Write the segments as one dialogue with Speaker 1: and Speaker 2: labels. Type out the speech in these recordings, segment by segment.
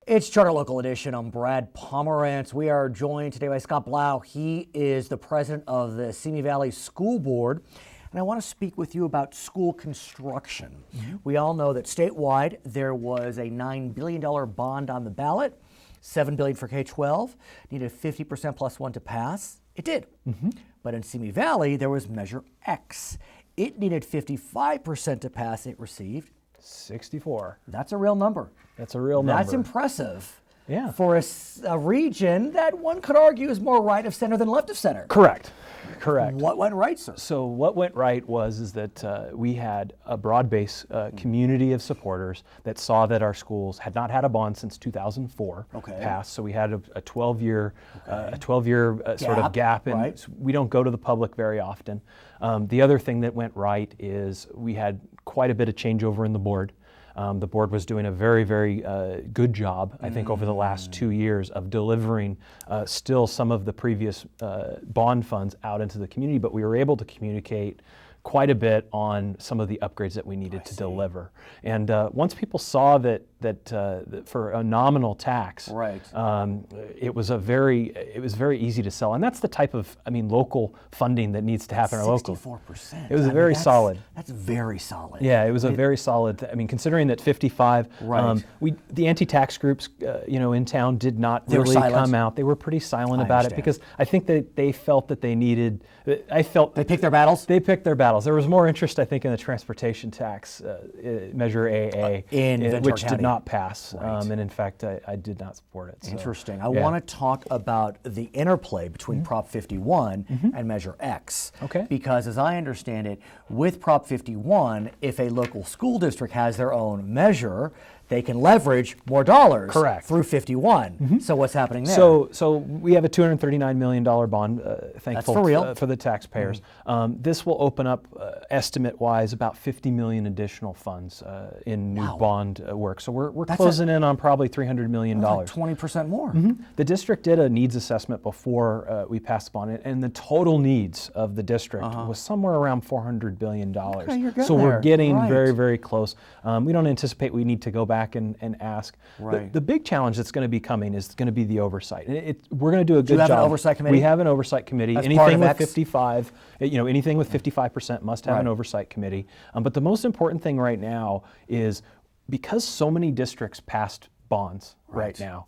Speaker 1: It's Charter Local Edition. I'm Brad Pomerance. We are joined today by Scott Blough. He is the president of the Simi Valley School Board. And I want to speak with you about school construction. We all know that statewide there was a $9 billion bond on the ballot, $7 billion for K-12, needed 50% plus one to pass. It did. But in Simi Valley, there was Measure X. It needed 55% to pass. It received
Speaker 2: 64.
Speaker 1: That's a real number.
Speaker 2: That's a real number.
Speaker 1: That's impressive.
Speaker 2: Yeah.
Speaker 1: For a region that one could argue is more right of center than left of center.
Speaker 2: Correct.
Speaker 1: What went right, sir?
Speaker 2: So what went right is that we had a broad-based community of supporters that saw that our schools had not had a bond since 2004 passed. So we had a 12-year sort of gap, and we don't go to the public very often. The other thing that went right is we had quite a bit of changeover in the board. The board was doing a very, very good job, I think, over the last 2 years of delivering still some of the previous bond funds out into the community, but we were able to communicate quite a bit on some of the upgrades that we needed to deliver. And once people saw that for a nominal tax, it was very easy to sell. And that's the type of, local funding that needs to happen.
Speaker 1: 64%.
Speaker 2: It was very solid.
Speaker 1: That's very solid.
Speaker 2: Yeah, it was a very solid. Considering that 55, the anti-tax groups, in town did not really come out. They were pretty silent about it because I think that they felt that they needed. They
Speaker 1: picked their battles.
Speaker 2: They picked their battles. There was more interest, I think, in the transportation tax Measure AA, which did not pass. And in fact, I did not support it. So.
Speaker 1: Interesting. I want to talk about the interplay between Prop 51 and Measure X. Because as I understand it, with Prop 51, if a local school district has their own measure, they can leverage more dollars through 51. So what's happening there?
Speaker 2: So we have a $239 million bond, thankful for the taxpayers. This will open up, estimate-wise, about $50 million additional funds in new bond work. So we're closing in on probably $300 million.
Speaker 1: Like 20% more.
Speaker 2: The district did a needs assessment before we passed the bond, and the total needs of the district was somewhere around $400 billion. So we're getting very, very close. We don't anticipate we need to go back and ask. The big challenge that's going to be coming is going to be the oversight. We're going to do a good job.
Speaker 1: Do you have an oversight committee?
Speaker 2: We have an oversight committee. Anything with 55, anything with 55% must have an oversight committee. But the most important thing right now is because so many districts passed bonds right now,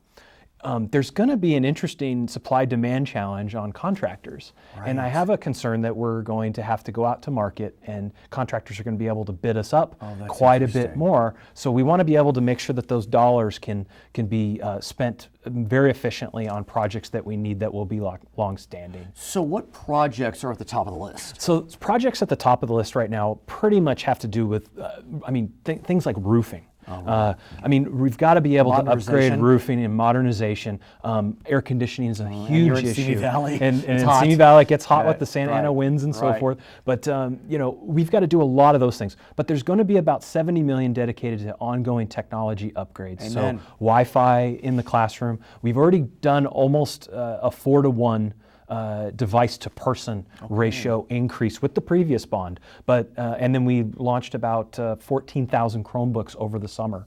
Speaker 2: there's going to be an interesting supply-demand challenge on contractors. And I have a concern that we're going to have to go out to market and contractors are going to be able to bid us up quite a bit more. So we want to be able to make sure that those dollars can be spent very efficiently on projects that we need that will be long-standing.
Speaker 1: So what projects are at the top of the list?
Speaker 2: So projects at the top of the list right now pretty much have to do with, things like roofing. We've got to be able to upgrade roofing and modernization. Air conditioning is a huge issue.
Speaker 1: Simi Valley.
Speaker 2: And in Simi Valley, it gets hot with the Santa Ana winds and so forth. But, we've got to do a lot of those things. But there's going to be about $70 million dedicated to ongoing technology upgrades. So Wi-Fi in the classroom. We've already done almost a 4-to-1 device to person ratio increase with the previous bond, but and then we launched about 14,000 Chromebooks over the summer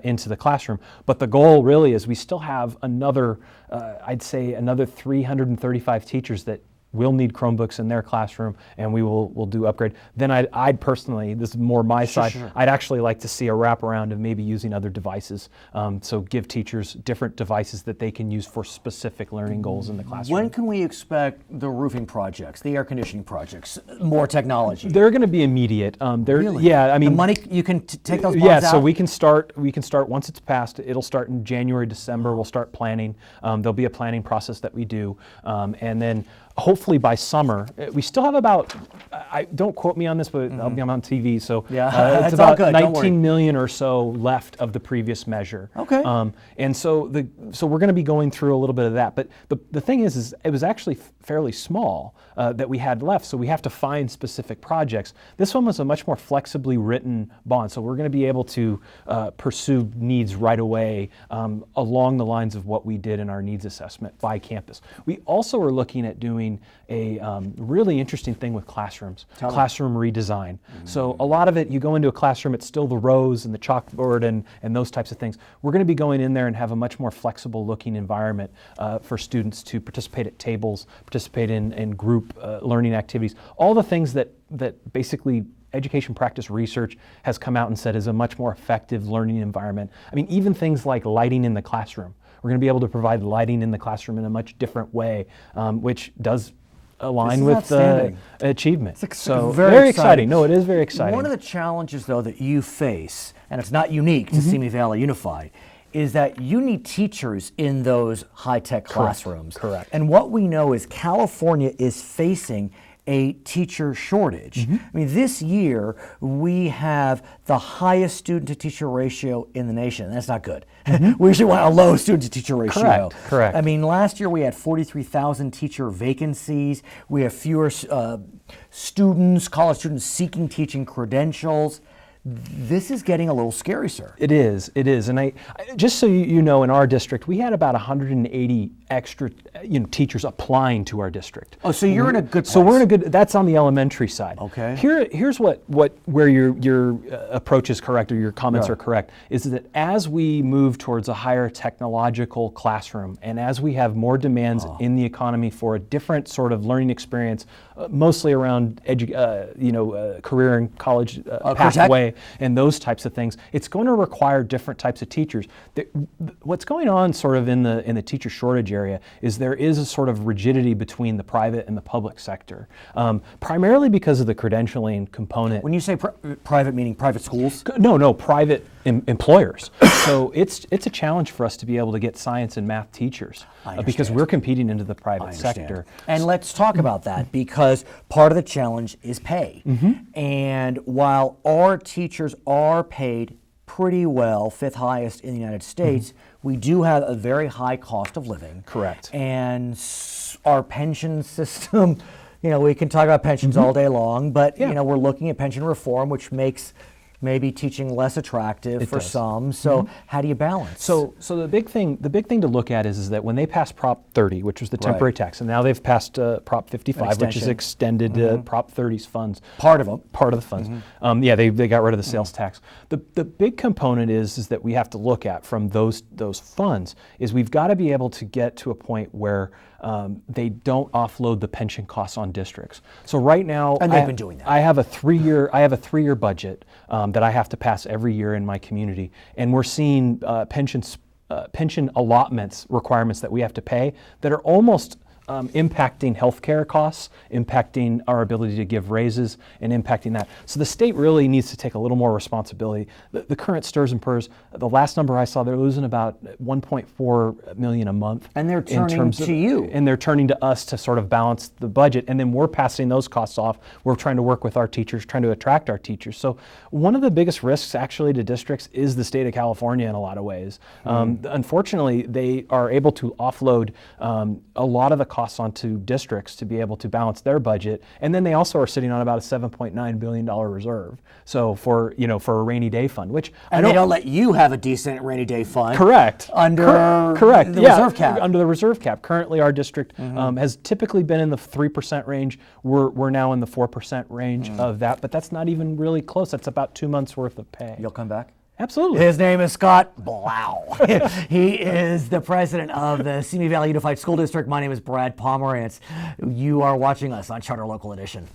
Speaker 2: into the classroom. But the goal really is we still have another, I'd say another 335 teachers that will need Chromebooks in their classroom, and we'll do upgrade. Then I'd personally, this is more my side, I'd actually like to see a wraparound of maybe using other devices. So give teachers different devices that they can use for specific learning goals in the classroom.
Speaker 1: When can we expect the roofing projects, the air conditioning projects, more technology?
Speaker 2: They're going to be immediate.
Speaker 1: Really?
Speaker 2: Yeah,
Speaker 1: the money, you can take those bonds out?
Speaker 2: So we can start once it's passed. It'll start in January, December. We'll start planning. There'll be a planning process that we do, and then hopefully by summer, we still have about, don't quote me on this, but I'm on TV, so it's about 19 million or so left of the previous measure. And so we're going to be going through a little bit of that. But the thing is it was actually fairly small that we had left, so we have to find specific projects. This one was a much more flexibly written bond, so we're going to be able to pursue needs right away along the lines of what we did in our needs assessment by campus. We also are looking at doing a really interesting thing with classrooms, classroom redesign. So a lot of it, you go into a classroom, it's still the rows and the chalkboard and those types of things. We're going to be going in there and have a much more flexible looking environment for students to participate at tables, participate in group learning activities, all the things that basically education practice research has come out and said is a much more effective learning environment. I mean, even things like lighting in the classroom. We're going to be able to provide lighting in the classroom in a much different way, which does align with achievement.
Speaker 1: So
Speaker 2: very exciting. No, it is very exciting.
Speaker 1: One of the challenges, though, that you face, and it's not unique to Simi Valley Unified, is that you need teachers in those high-tech classrooms.
Speaker 2: Correct.
Speaker 1: And what we know is California is facing a teacher shortage. I mean, this year we have the highest student-to-teacher ratio in the nation. That's not good. We usually want a low student-to-teacher ratio.
Speaker 2: Correct.
Speaker 1: I mean, last year we had 43,000 teacher vacancies. We have fewer students, college students seeking teaching credentials. This is getting a little scary, sir.
Speaker 2: It is, and I just so you know, in our district, we had about 180 extra, teachers applying to our district.
Speaker 1: Oh, so you're in a good place.
Speaker 2: So we're in a good. That's on the elementary side.
Speaker 1: Okay.
Speaker 2: Here's where your approach is correct, or your comments are correct, is that as we move towards a higher technological classroom, and as we have more demands in the economy for a different sort of learning experience, mostly around career and college pathway and those types of things, it's going to require different types of teachers. What's going on sort of in the teacher shortage area is there is a sort of rigidity between the private and the public sector, primarily because of the credentialing component.
Speaker 1: When you say private, meaning private schools?
Speaker 2: No, private employers. So it's a challenge for us to be able to get science and math teachers because we're competing into the private sector.
Speaker 1: And let's talk about that, because part of the challenge is pay. And while our teachers are paid pretty well, fifth highest in the United States, we do have a very high cost of living.
Speaker 2: Correct.
Speaker 1: And our pension system, we can talk about pensions all day long, but we're looking at pension reform, which makes maybe teaching less attractive for some. So how do you balance?
Speaker 2: So the big thing to look at is that when they passed Prop 30, which was the temporary tax, and now they've passed Prop 55, which is extended Prop 30's funds.
Speaker 1: Part of them.
Speaker 2: Part of the funds. They got rid of the sales tax. The big component is that we have to look at from those funds is we've got to be able to get to a point where they don't offload the pension costs on districts. So right now,
Speaker 1: and they've been doing that.
Speaker 2: I have a three-year budget that I have to pass every year in my community, and we're seeing pension allotments requirements that we have to pay that are almost impacting healthcare costs, impacting our ability to give raises, and impacting that. So the state really needs to take a little more responsibility. The current STRS and PERS, the last number I saw, they're losing about 1.4 million a month.
Speaker 1: And they're turning to you.
Speaker 2: And they're turning to us to sort of balance the budget, and then we're passing those costs off. We're trying to work with our teachers, trying to attract our teachers. So one of the biggest risks actually to districts is the state of California in a lot of ways. Unfortunately, they are able to offload a lot of the costs onto districts to be able to balance their budget, and then they also are sitting on about a $7.9 billion reserve. So for a rainy day fund, which
Speaker 1: they don't let you have a decent rainy day fund.
Speaker 2: Correct.
Speaker 1: Under the reserve cap.
Speaker 2: Under the reserve cap. Currently, our district has typically been in the 3% range. We're now in the 4% range of that, but that's not even really close. That's about 2 months worth of pay.
Speaker 1: You'll come back?
Speaker 2: Absolutely.
Speaker 1: His name is Scott Blough. He is the president of the Simi Valley Unified School District. My name is Brad Pomerance. You are watching us on Charter Local Edition.